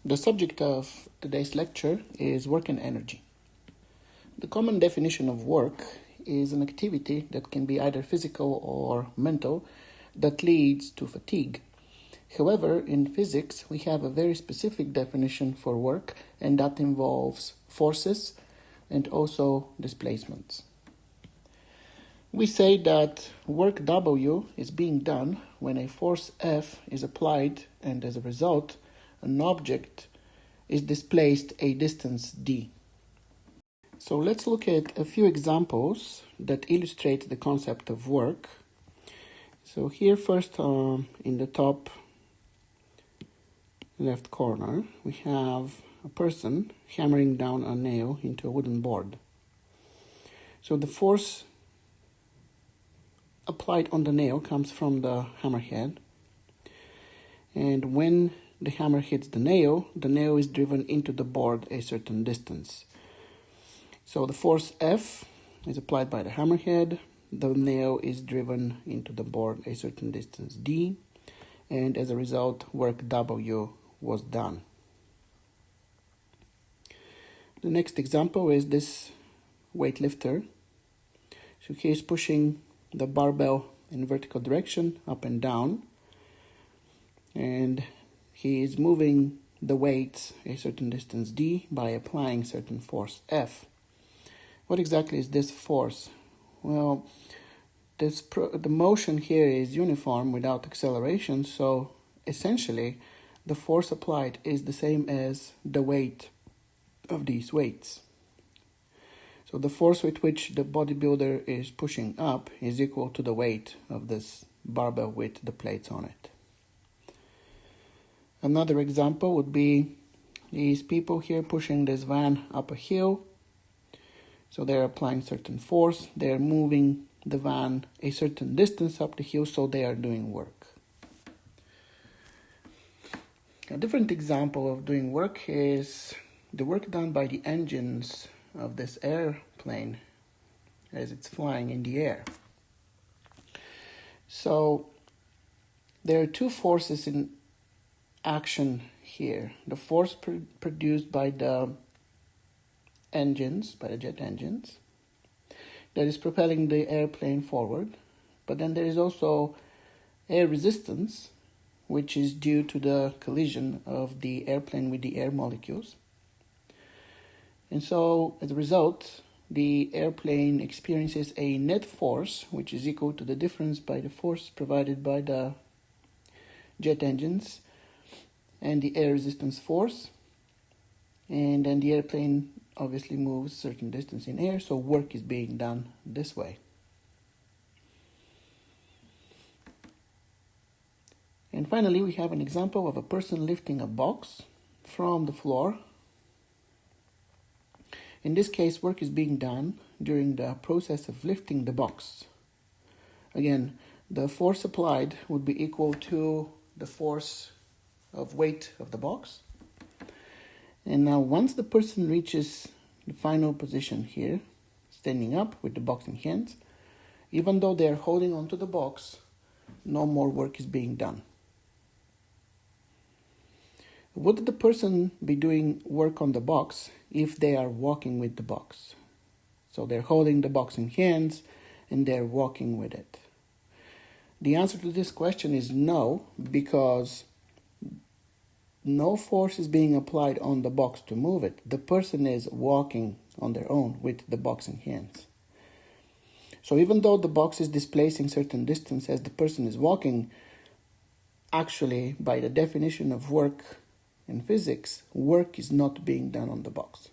The subject of today's lecture is work and energy. The common definition of work is an activity that can be either physical or mental that leads to fatigue. However, in physics, we have a very specific definition for work, and that involves forces and also displacements. We say that work W is being done when a force F is applied, and as a result, an object is displaced a distance d. So let's look at a few examples that illustrate the concept of work. So here first in the top left corner, we have a person hammering down a nail into a wooden board. So the force applied on the nail comes from the hammerhead, and when the hammer hits the nail is driven into the board a certain distance. So the force F is applied by the hammerhead, the nail is driven into the board a certain distance d, and as a result, work W was done. The next example is this weightlifter. So he is pushing the barbell in vertical direction, up and down, and he is moving the weight a certain distance d by applying certain force F. What exactly is this force? Well, the motion here is uniform without acceleration, so essentially the force applied is the same as the weight of these weights. So the force with which the bodybuilder is pushing up is equal to the weight of this barbell with the plates on it. Another example would be these people here pushing this van up a hill. So they're applying certain force, they're moving the van a certain distance up the hill, so they are doing work. A different example of doing work is the work done by the engines of this airplane as it's flying in the air. So there are two forces in action here. The force produced by the engines, by the jet engines, that is propelling the airplane forward. But then there is also air resistance, which is due to the collision of the airplane with the air molecules. And so, as a result, the airplane experiences a net force, which is equal to the difference by the force provided by the jet engines and the air resistance force. And then the airplane obviously moves a certain distance in air, so work is being done this way. And finally, we have an example of a person lifting a box from the floor. In this case, work is being done during the process of lifting the box. Again, the force applied would be equal to the force of weight of the box. And now once the person reaches the final position here, standing up with the box in hands, even though they are holding onto the box, no more work is being done. Would the person be doing work on the box if they are walking with the box? So they're holding the box in hands and they're walking with it. The answer to this question is no, because no force is being applied on the box to move it. The person is walking on their own with the box in hands. So even though the box is displacing certain distance as the person is walking, actually, by the definition of work in physics, work is not being done on the box.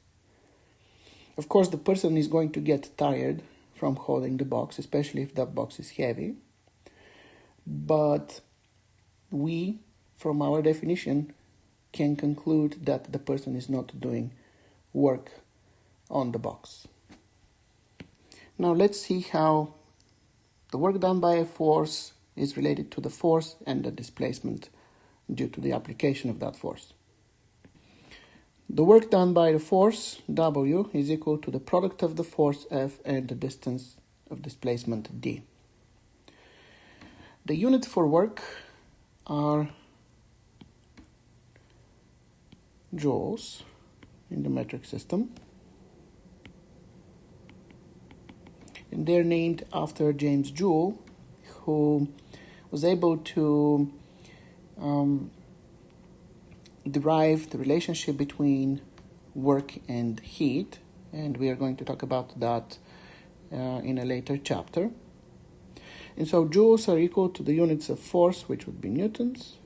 Of course, the person is going to get tired from holding the box, especially if that box is heavy. But we, from our definition, can conclude that the person is not doing work on the box. Now let's see how the work done by a force is related to the force and the displacement due to the application of that force. The work done by the force W is equal to the product of the force F and the distance of displacement d. The unit for work are joules in the metric system. And they're named after James Joule, who was able to derive the relationship between work and heat, and we are going to talk about that in a later chapter. And so joules are equal to the units of force, which would be newtons,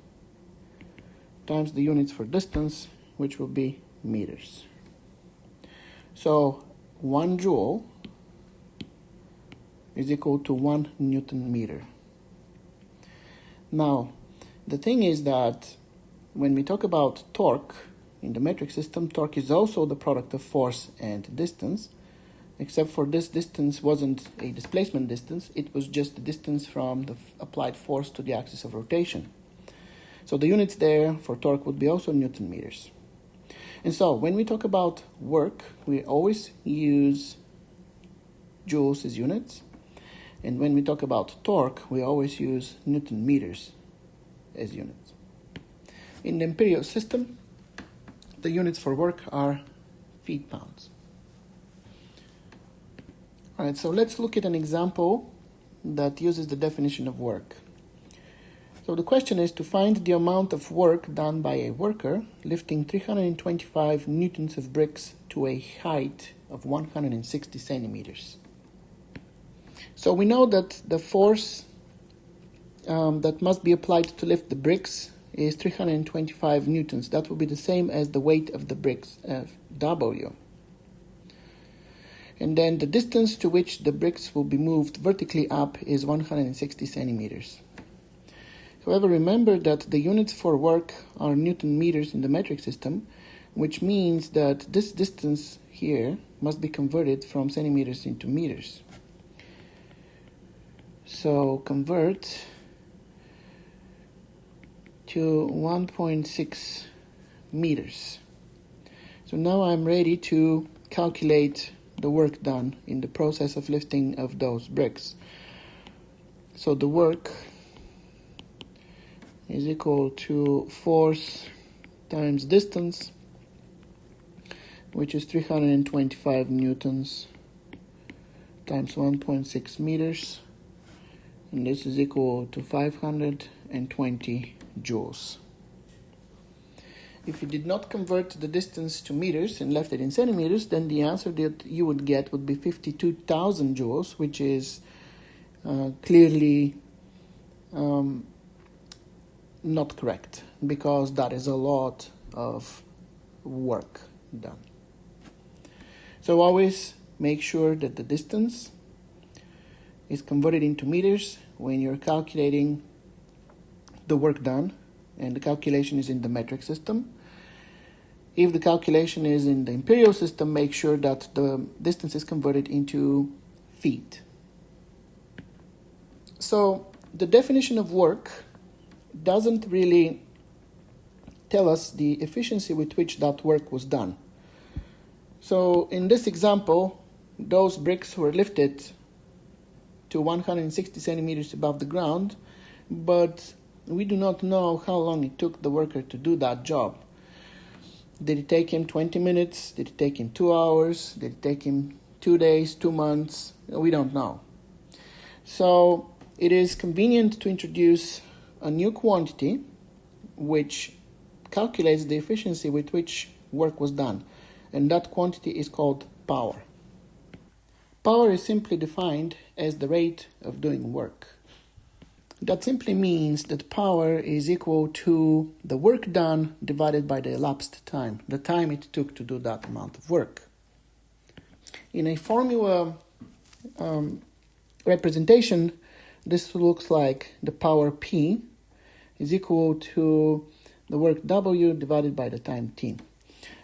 times the units for distance, which will be meters. So 1 joule is equal to 1 Newton meter. Now, the thing is that when we talk about torque in the metric system, torque is also the product of force and distance, except for this distance wasn't a displacement distance, it was just the distance from the applied force to the axis of rotation. So the units there for torque would be also Newton meters. And so when we talk about work, we always use joules as units. And when we talk about torque, we always use Newton meters as units. In the imperial system, the units for work are feet-pounds. All right, so let's look at an example that uses the definition of work. So the question is to find the amount of work done by a worker lifting 325 newtons of bricks to a height of 160 centimeters. So we know that the force that must be applied to lift the bricks is 325 newtons. That will be the same as the weight of the bricks, W. And then the distance to which the bricks will be moved vertically up is 160 centimeters. However, remember that the units for work are Newton meters in the metric system, which means that this distance here must be converted from centimeters into meters. So convert to 1.6 meters. So now I'm ready to calculate the work done in the process of lifting of those bricks. So the work is equal to force times distance, which is 325 newtons times 1.6 meters. And this is equal to 520 joules. If you did not convert the distance to meters and left it in centimeters, then the answer that you would get would be 52,000 joules, which is clearly not correct, because that is a lot of work done. So always make sure that the distance is converted into meters when you're calculating the work done, and the calculation is in the metric system. If the calculation is in the imperial system, make sure that the distance is converted into feet. So the definition of work doesn't really tell us the efficiency with which that work was done. So in this example, those bricks were lifted to 160 centimeters above the ground, but we do not know how long it took the worker to do that job. Did it take him 20 minutes? Did it take him 2 hours? Did it take him 2 days, 2 months? We don't know. So it is convenient to introduce a new quantity which calculates the efficiency with which work was done, and that quantity is called power. Power is simply defined as the rate of doing work. That simply means that power is equal to the work done divided by the elapsed time, the time it took to do that amount of work. In a formula representation, this looks like the power P is equal to the work W divided by the time T.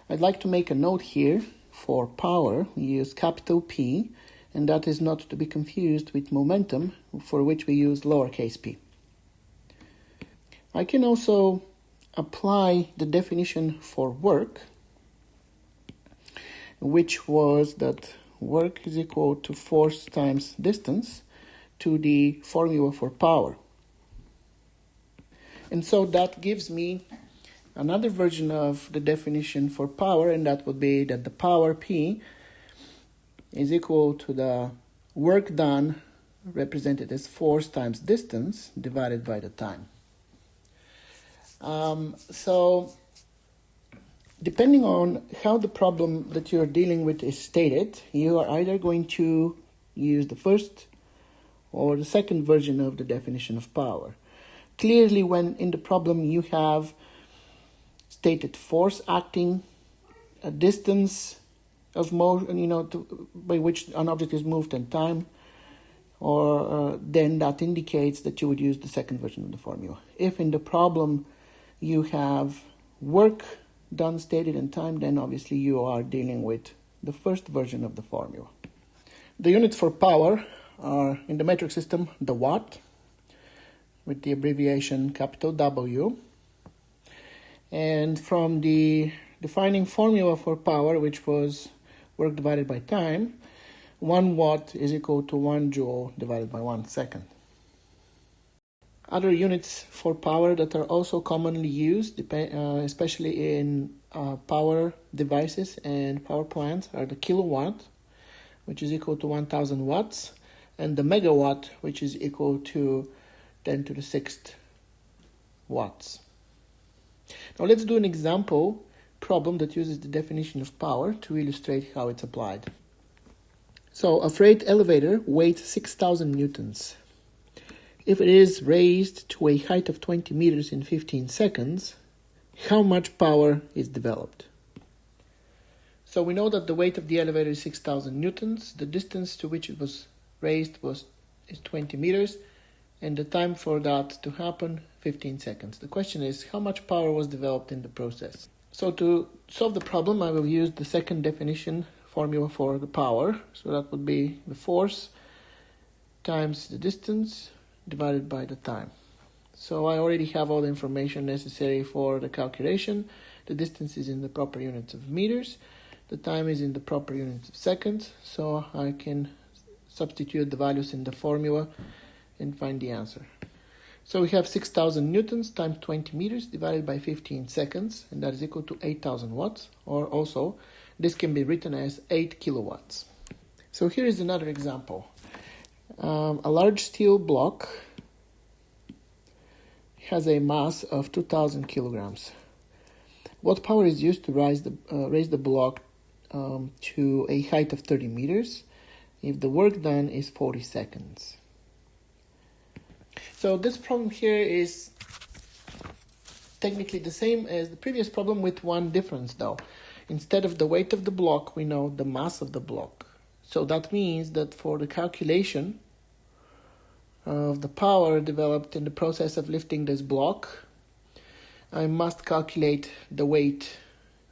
I'd like to make a note here. For power, we use capital P, and that is not to be confused with momentum, for which we use lowercase p. I can also apply the definition for work, which was that work is equal to force times distance, to the formula for power. And so that gives me another version of the definition for power, and that would be that the power P is equal to the work done, represented as force times distance, divided by the time. So depending on how the problem that you're dealing with is stated, you are either going to use the first or the second version of the definition of power. Clearly, when in the problem you have stated force acting, a distance of motion, by which an object is moved, and time, or then that indicates that you would use the second version of the formula. If in the problem you have work done stated in time, then obviously you are dealing with the first version of the formula. The units for power are, in the metric system, the watt, with the abbreviation capital W. And from the defining formula for power, which was work divided by time, 1 watt is equal to 1 joule divided by 1 second. Other units for power that are also commonly used, especially in power devices and power plants, are the kilowatt, which is equal to 1000 watts, and the megawatt, which is equal to 10 to the 6th watts. Now let's do an example problem that uses the definition of power to illustrate how it's applied. So a freight elevator weighs 6,000 newtons. If it is raised to a height of 20 meters in 15 seconds, how much power is developed? So we know that the weight of the elevator is 6,000 newtons, the distance to which it was raised is 20 meters, and the time for that to happen, 15 seconds. The question is, how much power was developed in the process? So to solve the problem, I will use the second definition formula for the power. So that would be the force times the distance divided by the time. So I already have all the information necessary for the calculation. The distance is in the proper units of meters. The time is in the proper units of seconds. So I can substitute the values in the formula and find the answer. So we have 6,000 newtons times 20 meters divided by 15 seconds, and that is equal to 8,000 watts, or also this can be written as 8 kilowatts. So here is another example. A large steel block has a mass of 2,000 kilograms. What power is used to raise the block to a height of 30 meters if the work done is 40 seconds? So this problem here is technically the same as the previous problem, with one difference though. Instead of the weight of the block, we know the mass of the block. So that means that for the calculation of the power developed in the process of lifting this block, I must calculate the weight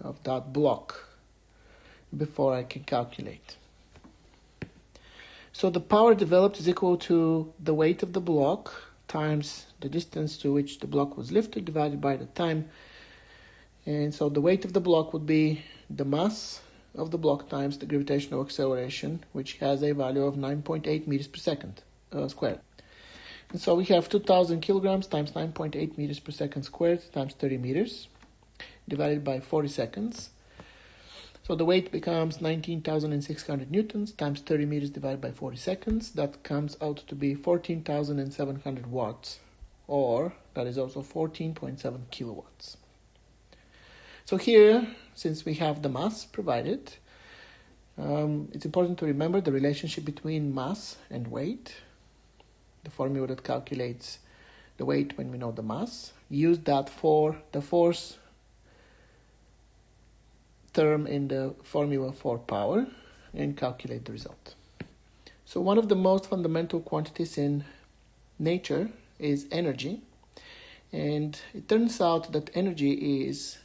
of that block before I can calculate. So the power developed is equal to the weight of the block times the distance to which the block was lifted divided by the time. And so the weight of the block would be the mass of the block times the gravitational acceleration, which has a value of 9.8 meters per second squared. And so we have 2,000 kilograms times 9.8 meters per second squared times 30 meters divided by 40 seconds. So the weight becomes 19,600 newtons times 30 meters divided by 40 seconds. That comes out to be 14,700 watts, or that is also 14.7 kilowatts. So here, since we have the mass provided, it's important to remember the relationship between mass and weight. The formula that calculates the weight when we know the mass. Use that for the force term in the formula for power and calculate the result. So one of the most fundamental quantities in nature is energy, and it turns out that energy is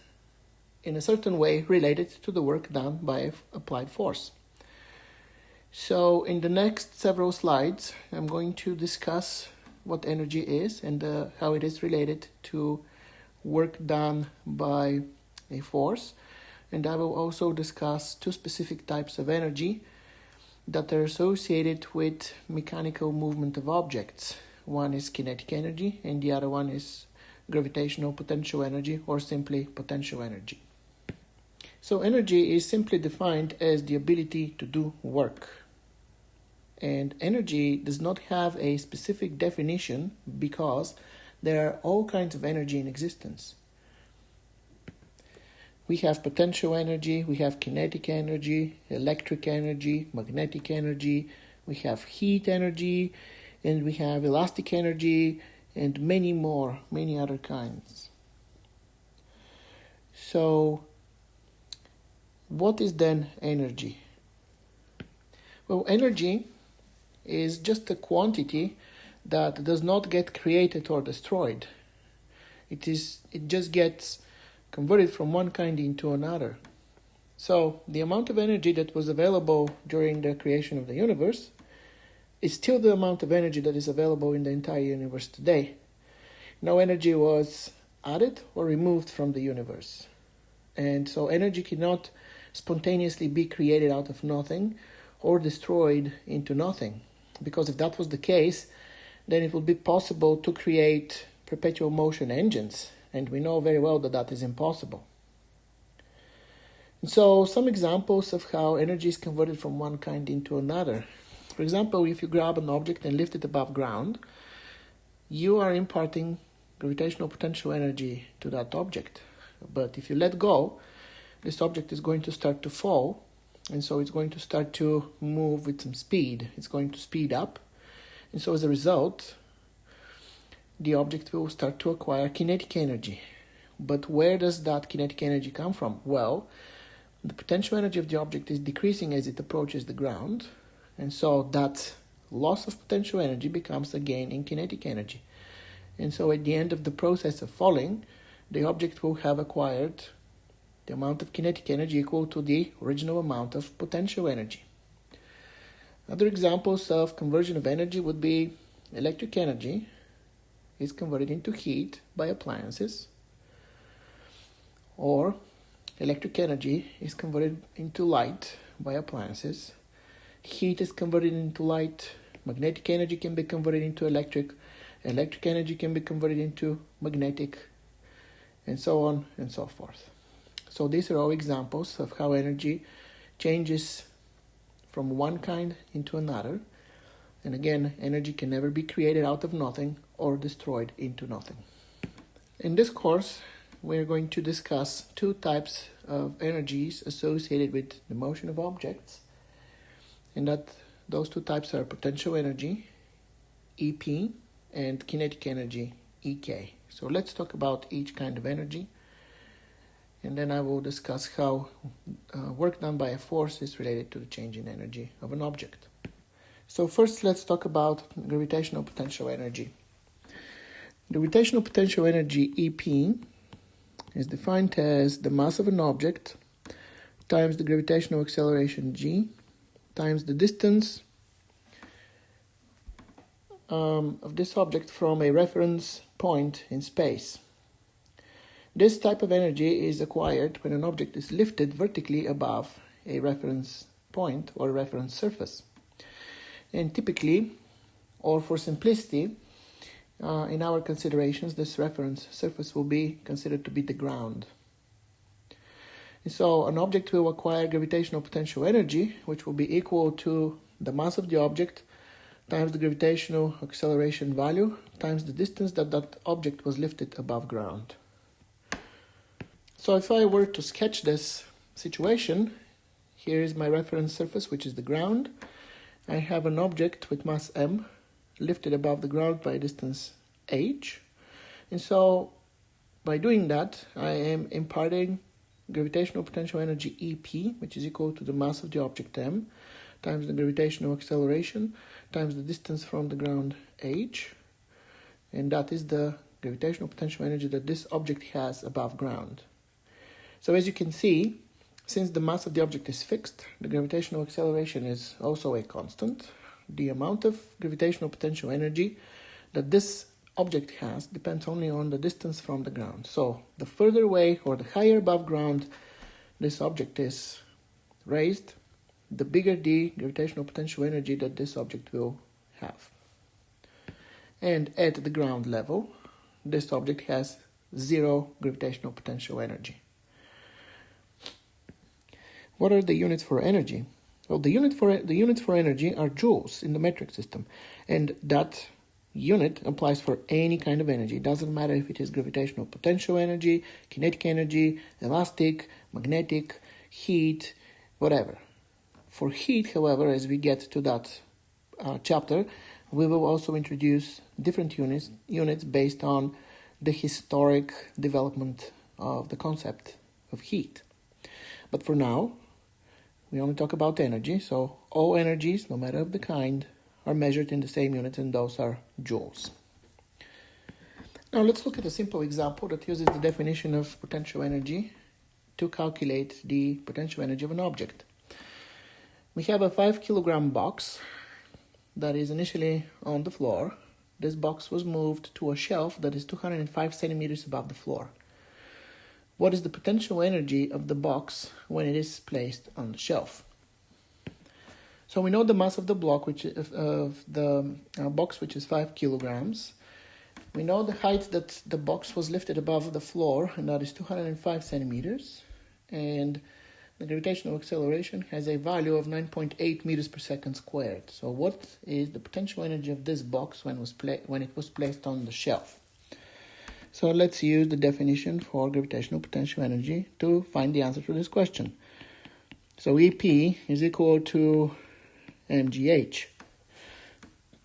in a certain way related to the work done by applied force. So in the next several slides, I'm going to discuss what energy is and how it is related to work done by a force. And I will also discuss two specific types of energy that are associated with mechanical movement of objects. One is kinetic energy and the other one is gravitational potential energy, or simply potential energy. So energy is simply defined as the ability to do work. And energy does not have a specific definition because there are all kinds of energy in existence. We have potential energy, we have kinetic energy, electric energy, magnetic energy, we have heat energy, and we have elastic energy, and many other kinds. So, what is then energy? Well, energy is just a quantity that does not get created or destroyed. It just gets converted from one kind into another. So the amount of energy that was available during the creation of the universe is still the amount of energy that is available in the entire universe today. No energy was added or removed from the universe. And so energy cannot spontaneously be created out of nothing or destroyed into nothing. Because if that was the case, then it would be possible to create perpetual motion engines. And we know very well that that is impossible. And so some examples of how energy is converted from one kind into another. For example, if you grab an object and lift it above ground, you are imparting gravitational potential energy to that object. But if you let go, this object is going to start to fall, and so it's going to start to move with some speed. It's going to speed up, and so as a result, the object will start to acquire kinetic energy. But where does that kinetic energy come from? Well, the potential energy of the object is decreasing as it approaches the ground, and so that loss of potential energy becomes a gain in kinetic energy. And so at the end of the process of falling, the object will have acquired the amount of kinetic energy equal to the original amount of potential energy. Other examples of conversion of energy would be electric energy is converted into heat by appliances, or electric energy is converted into light by appliances. Heat is converted into light. Magnetic energy can be converted into electric. Electric energy can be converted into magnetic, and so on and so forth. So these are all examples of how energy changes from one kind into another. And again, energy can never be created out of nothing or destroyed into nothing. In this course, we're going to discuss two types of energies associated with the motion of objects. And that those two types are potential energy, EP, and kinetic energy, EK. So let's talk about each kind of energy, and then I will discuss how work done by a force is related to the change in energy of an object. So first, let's talk about gravitational potential energy. Gravitational potential energy, EP, is defined as the mass of an object times the gravitational acceleration g times the distance of this object from a reference point in space. This type of energy is acquired when an object is lifted vertically above a reference point or reference surface. And typically, or for simplicity, in our considerations, this reference surface will be considered to be the ground. And so an object will acquire gravitational potential energy, which will be equal to the mass of the object times the gravitational acceleration value times the distance that that object was lifted above ground. So if I were to sketch this situation, here is my reference surface, which is the ground. I have an object with mass m lifted above the ground by a distance h. And so by doing that, I am imparting gravitational potential energy EP, which is equal to the mass of the object m, times the gravitational acceleration, times the distance from the ground h. And that is the gravitational potential energy that this object has above ground. So as you can see, since the mass of the object is fixed, the gravitational acceleration is also a constant. The amount of gravitational potential energy that this object has depends only on the distance from the ground. So the further away or the higher above ground this object is raised, the bigger the gravitational potential energy that this object will have. And at the ground level, this object has zero gravitational potential energy. What are the units for energy? Well, the units for energy are joules in the metric system, and that unit applies for any kind of energy. It doesn't matter if it is gravitational potential energy, kinetic energy, elastic, magnetic, heat, whatever. For heat, however, as we get to that chapter, we will also introduce different units based on the historic development of the concept of heat. But for now, we only talk about energy, so all energies, no matter of the kind, are measured in the same units, and those are joules. Now let's look at a simple example that uses the definition of potential energy to calculate the potential energy of an object. We have a 5 kilogram box that is initially on the floor. This box was moved to a shelf that is 205 centimeters above the floor. What is the potential energy of the box when it is placed on the shelf? So we know the mass of the block, box, which is 5 kilograms. We know the height that the box was lifted above the floor, and that is 205 centimeters. And the gravitational acceleration has a value of 9.8 meters per second squared. So what is the potential energy of this box when it was placed on the shelf? So let's use the definition for gravitational potential energy to find the answer to this question. So EP is equal to mgh.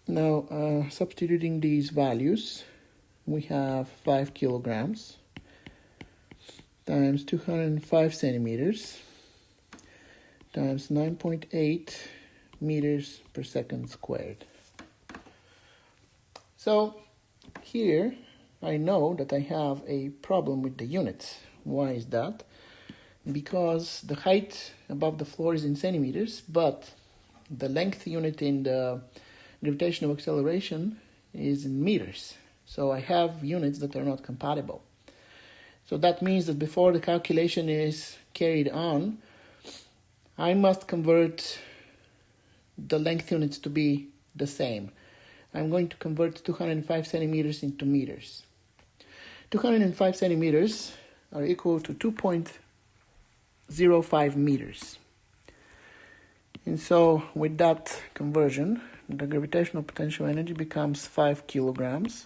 Now, substituting these values, we have 5 kilograms times 205 centimeters times 9.8 meters per second squared. So here I know that I have a problem with the units. Why is that? Because the height above the floor is in centimeters, but the length unit in the gravitational acceleration is in meters. So I have units that are not compatible. So that means that before the calculation is carried on, I must convert the length units to be the same. I'm going to convert 205 centimeters into meters. 205 centimeters are equal to 2.05 meters. And so with that conversion, the gravitational potential energy becomes 5 kilograms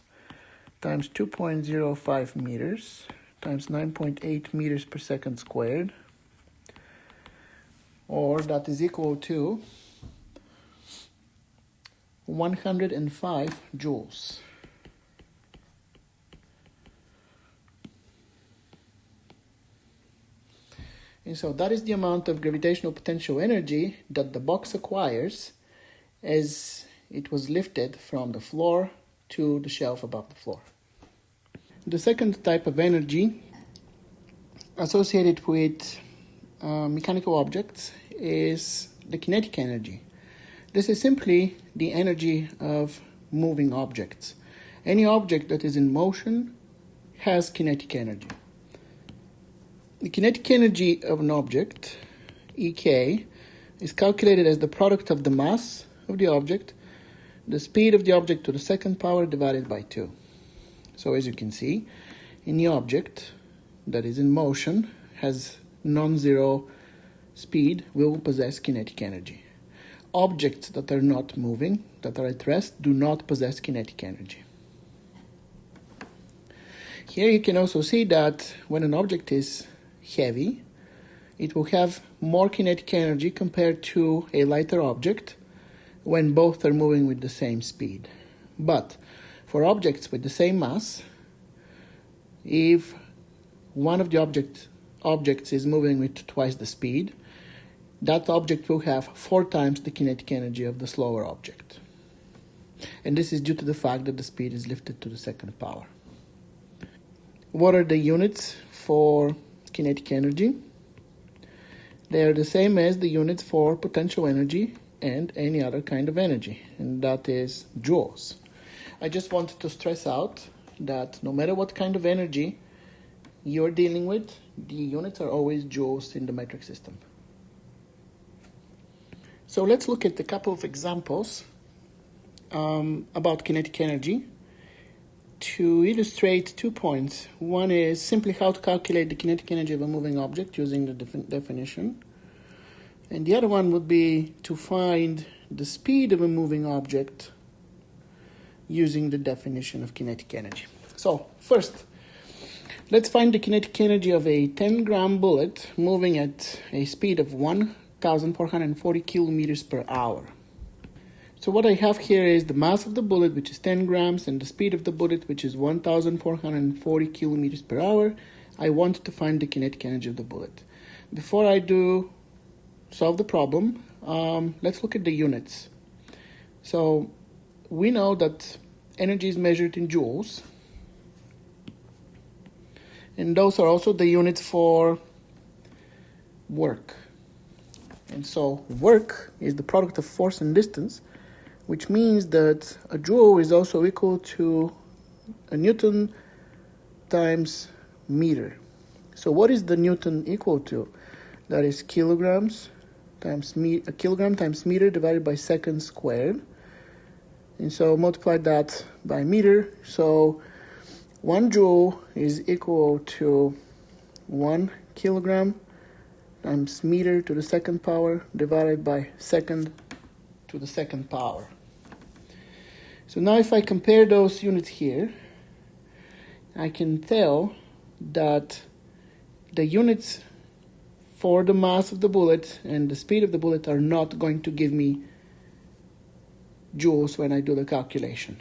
times 2.05 meters times 9.8 meters per second squared, or that is equal to 105 joules. And so that is the amount of gravitational potential energy that the box acquires as it was lifted from the floor to the shelf above the floor. The second type of energy associated with mechanical objects is the kinetic energy. This is simply the energy of moving objects. Any object that is in motion has kinetic energy. The kinetic energy of an object, EK, is calculated as the product of the mass of the object, the speed of the object to the second power divided by 2. So as you can see, any object that is in motion has non-zero speed will possess kinetic energy. Objects that are not moving, that are at rest, do not possess kinetic energy. Here you can also see that when an object is heavy, it will have more kinetic energy compared to a lighter object when both are moving with the same speed. But for objects with the same mass, if one of the objects is moving with twice the speed, that object will have 4 times the kinetic energy of the slower object. And this is due to the fact that the speed is lifted to the second power. What are the units for kinetic energy? They are the same as the units for potential energy and any other kind of energy, and that is joules. I just wanted to stress out that no matter what kind of energy you're dealing with, the units are always joules in the metric system. So let's look at a couple of examples about kinetic energy to illustrate 2 points. One is simply how to calculate the kinetic energy of a moving object using the definition. And the other one would be to find the speed of a moving object using the definition of kinetic energy. So first, let's find the kinetic energy of a 10-gram bullet moving at a speed of 1,440 kilometers per hour. So what I have here is the mass of the bullet, which is 10 grams, and the speed of the bullet, which is 1,440 kilometers per hour. I want to find the kinetic energy of the bullet. Before I do solve the problem, let's look at the units. So we know that energy is measured in joules, and those are also the units for work. And so work is the product of force and distance, which means that a joule is also equal to a Newton times meter. So what is the Newton equal to? That is kilograms times a kilogram times meter divided by second squared. And so multiply that by meter. So 1 joule is equal to 1 kilogram times meter to the second power divided by second to the second power. So now if I compare those units here, I can tell that the units for the mass of the bullet and the speed of the bullet are not going to give me joules when I do the calculation,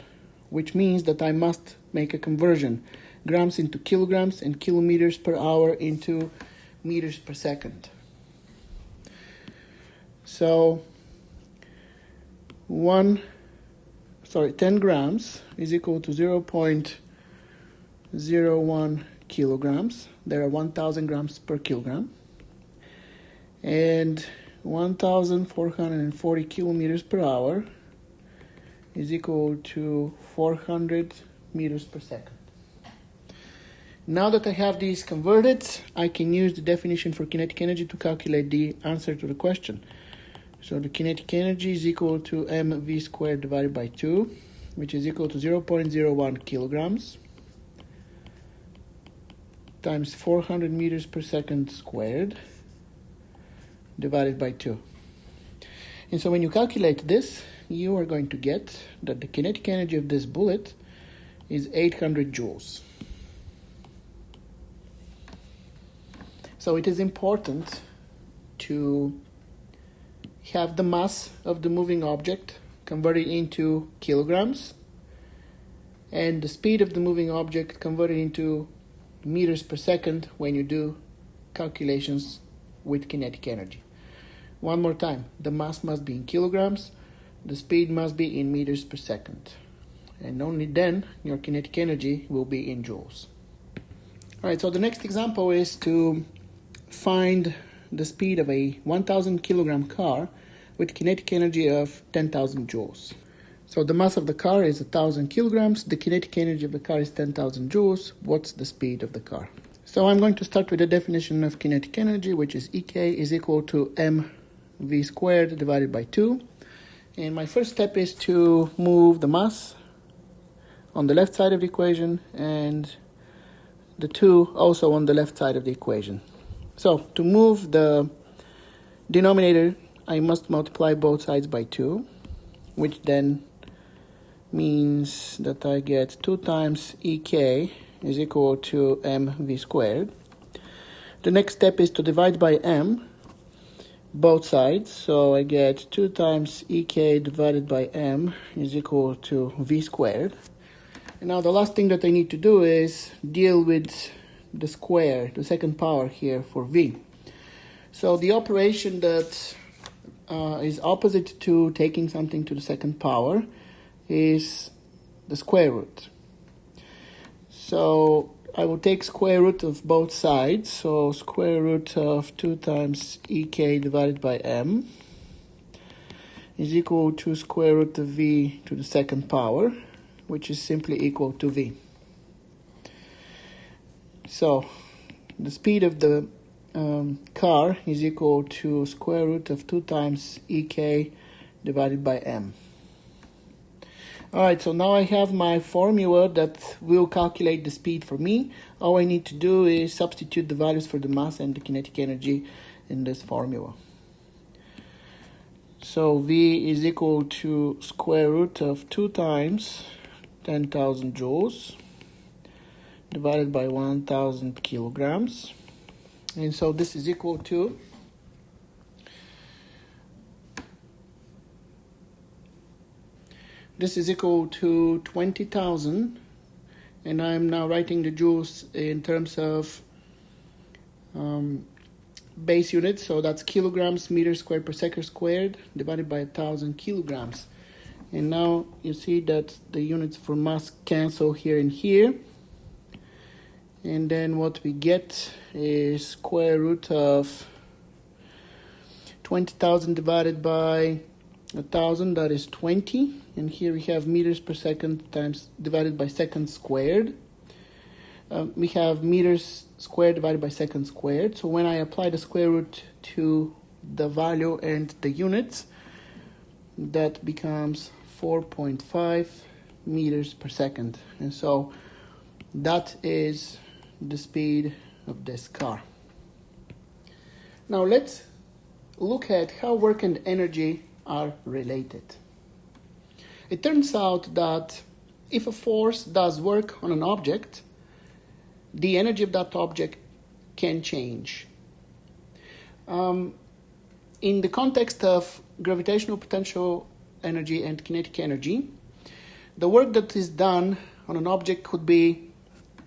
which means that I must make a conversion, grams into kilograms and kilometers per hour into meters per second. So 10 grams is equal to 0.01 kilograms. There are 1,000 grams per kilogram. And 1,440 kilometers per hour is equal to 400 meters per second. Now that I have these converted, I can use the definition for kinetic energy to calculate the answer to the question. So the kinetic energy is equal to mv squared divided by 2, which is equal to 0.01 kilograms times 400 meters per second squared divided by 2. And so when you calculate this, you are going to get that the kinetic energy of this bullet is 800 joules. So it is important to have the mass of the moving object converted into kilograms and the speed of the moving object converted into meters per second when you do calculations with kinetic energy. One more time, the mass must be in kilograms, the speed must be in meters per second, and only then your kinetic energy will be in joules. Alright, so the next example is to find the speed of a 1,000 kilogram car with kinetic energy of 10,000 joules. So the mass of the car is 1,000 kilograms, the kinetic energy of the car is 10,000 joules. What's the speed of the car? So I'm going to start with the definition of kinetic energy, which is EK is equal to mv squared divided by 2. And my first step is to move the mass on the left side of the equation and the 2 also on the left side of the equation. So to move the denominator, I must multiply both sides by 2, which then means that I get 2 times EK is equal to mv squared. The next step is to divide by m both sides, so I get 2 times EK divided by m is equal to v squared. And now the last thing that I need to do is deal with the square, the second power here for v. So the operation that is opposite to taking something to the second power is the square root. So I will take square root of both sides, so square root of 2 times EK divided by m is equal to square root of v to the second power, which is simply equal to v. So the speed of the car is equal to square root of 2 times EK divided by m. All right, so now I have my formula that will calculate the speed for me. All I need to do is substitute the values for the mass and the kinetic energy in this formula. So V is equal to square root of 2 times 10,000 joules divided by 1,000 kilograms. And so this is equal to This is equal to 20,000, and I'm now writing the joules in terms of base units, so that's kilograms meters squared per second squared divided by 1,000 kilograms. And now you see that the units for mass cancel here and here, and then what we get is square root of 20,000 divided by 1,000, that is 20, and here we have meters per second times divided by seconds squared. We have meters squared divided by seconds squared. So when I apply the square root to the value and the units, that becomes 4.5 meters per second. And so that is the speed of this car. Now let's look at how work and energy are related. It turns out that if a force does work on an object, the energy of that object can change. In the context of gravitational potential energy and kinetic energy, the work that is done on an object could be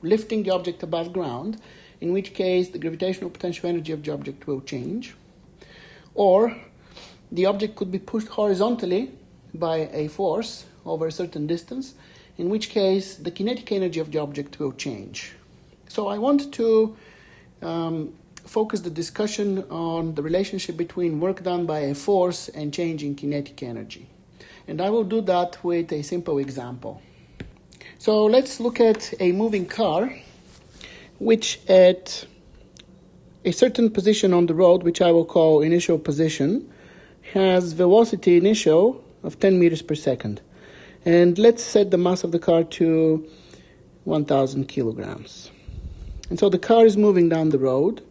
lifting the object above ground, in which case the gravitational potential energy of the object will change, or the object could be pushed horizontally by a force over a certain distance, in which case the kinetic energy of the object will change. So I want to focus the discussion on the relationship between work done by a force and change in kinetic energy. And I will do that with a simple example. So let's look at a moving car, which at a certain position on the road, which I will call initial position, has velocity initial of 10 meters per second. And let's set the mass of the car to 1,000 kilograms. And so the car is moving down the road,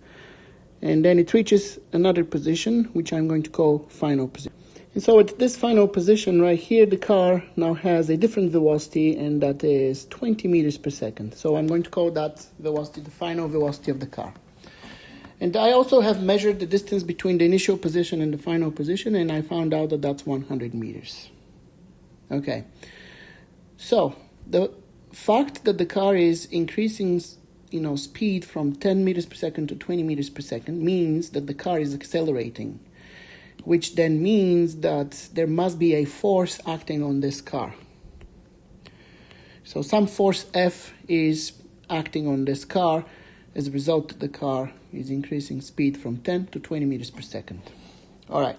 and then it reaches another position, which I'm going to call final position. And so at this final position right here, the car now has a different velocity, and that is 20 meters per second. So I'm going to call that velocity the final velocity of the car. And I also have measured the distance between the initial position and the final position, and I found out that that's 100 meters. Okay. So the fact that the car is increasing, speed from 10 meters per second to 20 meters per second means that the car is accelerating, which then means that there must be a force acting on this car. So some force F is acting on this car. As a result, the car is increasing speed from 10 to 20 meters per second. All right.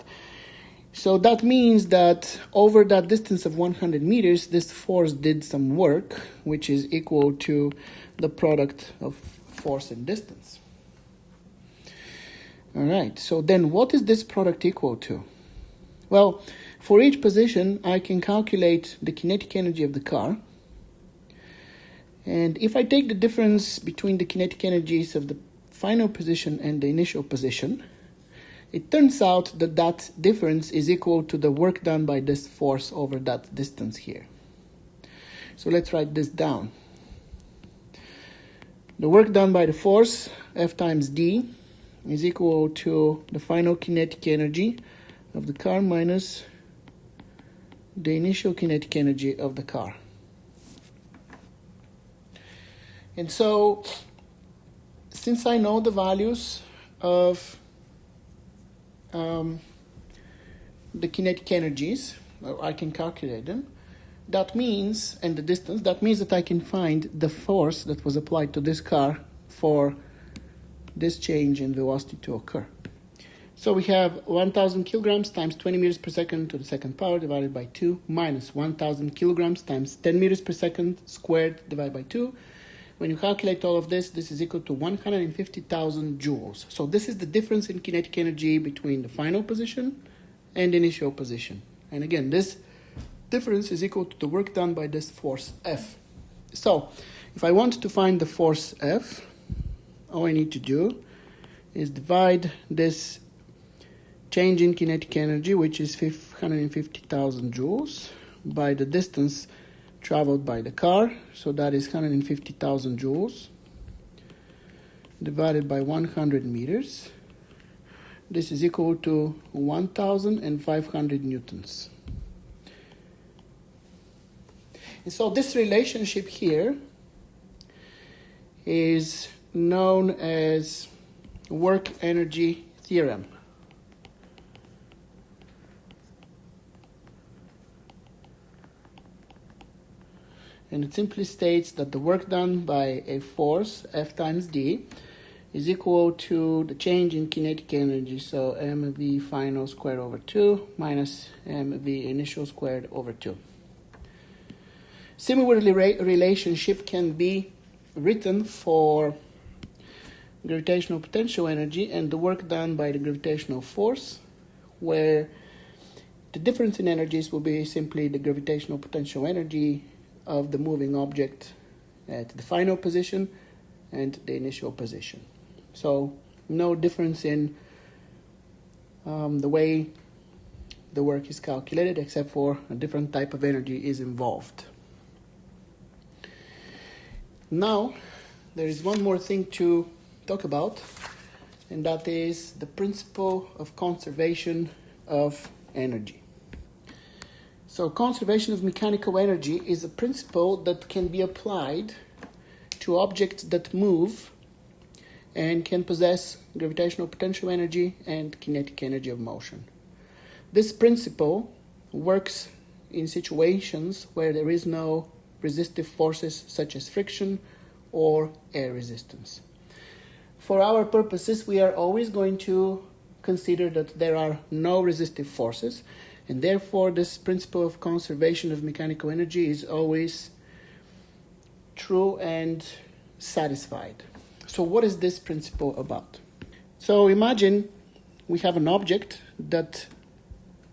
So that means that over that distance of 100 meters, this force did some work, which is equal to the product of force and distance. All right. So then what is this product equal to? Well, for each position, I can calculate the kinetic energy of the car. And if I take the difference between the kinetic energies of the final position and the initial position, it turns out that that difference is equal to the work done by this force over that distance here. So let's write this down. The work done by the force, F times D, is equal to the final kinetic energy of the car minus the initial kinetic energy of the car. And so, since I know the values of the kinetic energies, or I can calculate them, that means, and the distance, that means that I can find the force that was applied to this car for this change in velocity to occur. So we have 1,000 kilograms times 20 meters per second to the second power divided by 2 minus 1,000 kilograms times 10 meters per second squared divided by 2. When you calculate all of this, this is equal to 150,000 joules. So this is the difference in kinetic energy between the final position and initial position. And again, this difference is equal to the work done by this force F. So, if I want to find the force F, all I need to do is divide this change in kinetic energy, which is 150,000 joules, by the distance traveled by the car, so that is 150,000 joules, divided by 100 meters. This is equal to 1,500 newtons. And so this relationship here is known as work energy theorem. And it simply states that the work done by a force, F times D, is equal to the change in kinetic energy, so mv final squared over 2 minus mv initial squared over 2. Similarly, relationship can be written for gravitational potential energy and the work done by the gravitational force, where the difference in energies will be simply the gravitational potential energy of the moving object at the final position and the initial position. So no difference in the way the work is calculated, except for a different type of energy is involved. Now, there is one more thing to talk about, and that is the principle of conservation of energy. So conservation of mechanical energy is a principle that can be applied to objects that move and can possess gravitational potential energy and kinetic energy of motion. This principle works in situations where there is no resistive forces such as friction or air resistance. For our purposes, we are always going to consider that there are no resistive forces, and therefore this principle of conservation of mechanical energy is always true and satisfied. So what is this principle about? So imagine we have an object that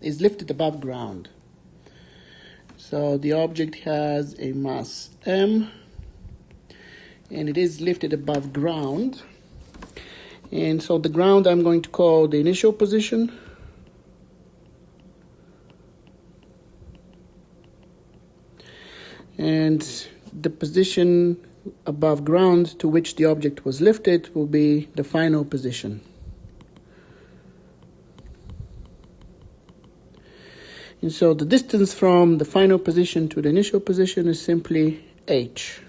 is lifted above ground. So the object has a mass m, and it is lifted above ground. And so the ground I'm going to call the initial position. And the position above ground to which the object was lifted will be the final position. And so the distance from the final position to the initial position is simply h.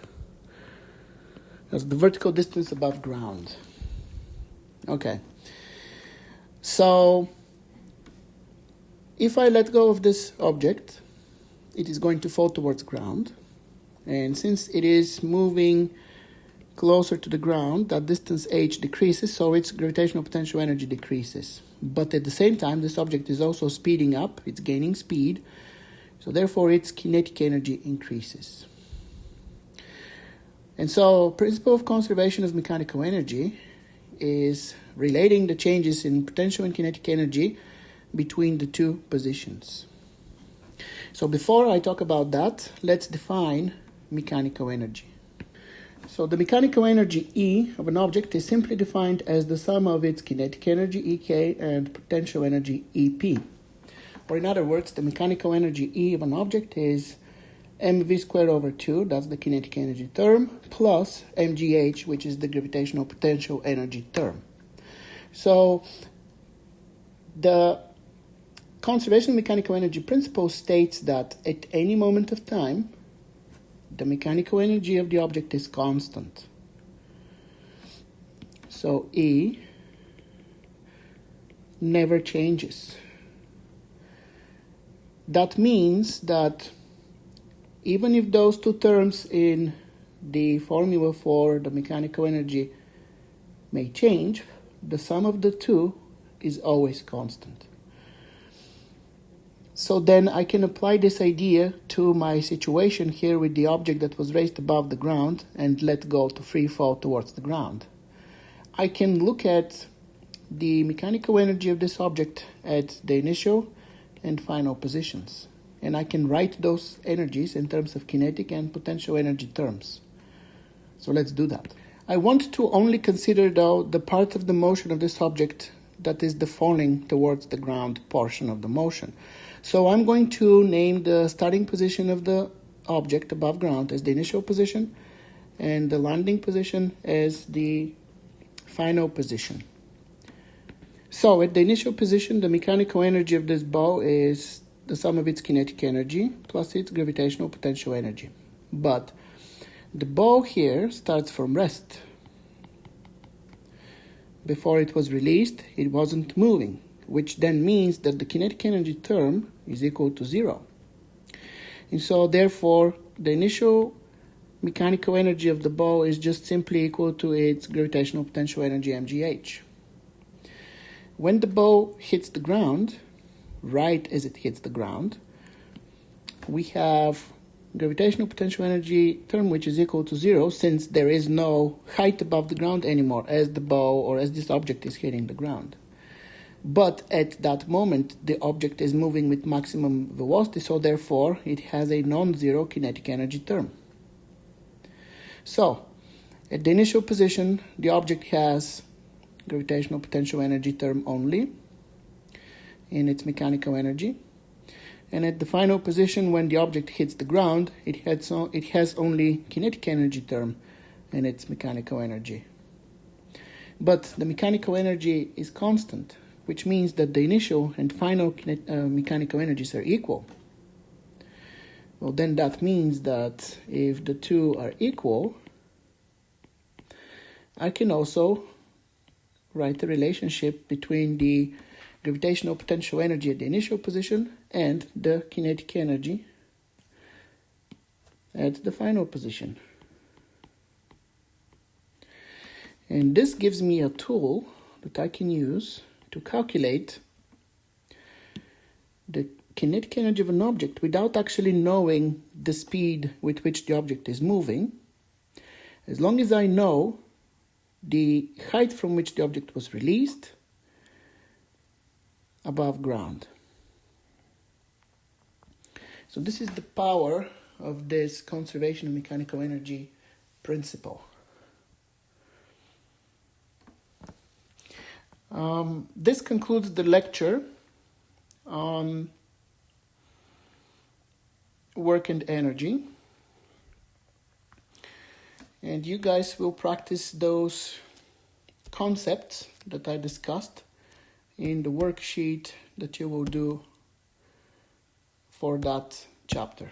That's the vertical distance above ground. Okay. So if I let go of this object, it is going to fall towards ground. And since it is moving closer to the ground, that distance h decreases, so its gravitational potential energy decreases. But at the same time, this object is also speeding up, it's gaining speed, so therefore its kinetic energy increases. And so, principle of conservation of mechanical energy is relating the changes in potential and kinetic energy between the two positions. So before I talk about that, let's define mechanical energy. So the mechanical energy E of an object is simply defined as the sum of its kinetic energy, EK, and potential energy, EP. Or in other words, the mechanical energy E of an object is mv squared over 2, that's the kinetic energy term, plus mgh, which is the gravitational potential energy term. So the conservation of mechanical energy principle states that at any moment of time, the mechanical energy of the object is constant. So E never changes. That means that even if those two terms in the formula for the mechanical energy may change, the sum of the two is always constant. So then I can apply this idea to my situation here with the object that was raised above the ground and let go to free fall towards the ground. I can look at the mechanical energy of this object at the initial and final positions. and I can write those energies in terms of kinetic and potential energy terms. So let's do that. I want to only consider, though, the part of the motion of this object that is the falling towards the ground portion of the motion. So I'm going to name the starting position of the object above ground as the initial position, and the landing position as the final position. So at the initial position, the mechanical energy of this bow is the sum of its kinetic energy plus its gravitational potential energy. But the bow here starts from rest. Before it was released, it wasn't moving, which then means that the kinetic energy term is equal to 0. And so therefore, the initial mechanical energy of the bow is just simply equal to its gravitational potential energy, mgh. When the bow hits the ground, right as it hits the ground, we have gravitational potential energy term which is equal to 0, since there is no height above the ground anymore as the bow or as this object is hitting the ground. But at that moment, the object is moving with maximum velocity, so therefore it has a non-zero kinetic energy term. So, at the initial position, the object has gravitational potential energy term only in its mechanical energy. And at the final position, when the object hits the ground, it has only kinetic energy term in its mechanical energy. But the mechanical energy is constant, which means that the initial and final mechanical energies are equal. Well, then that means that if the two are equal, I can also write the relationship between the gravitational potential energy at the initial position and the kinetic energy at the final position. And this gives me a tool that I can use to calculate the kinetic energy of an object without actually knowing the speed with which the object is moving, as long as I know the height from which the object was released above ground. So this is the power of this conservation of mechanical energy principle. This concludes the lecture on work and energy. And you guys will practice those concepts that I discussed in the worksheet that you will do for that chapter.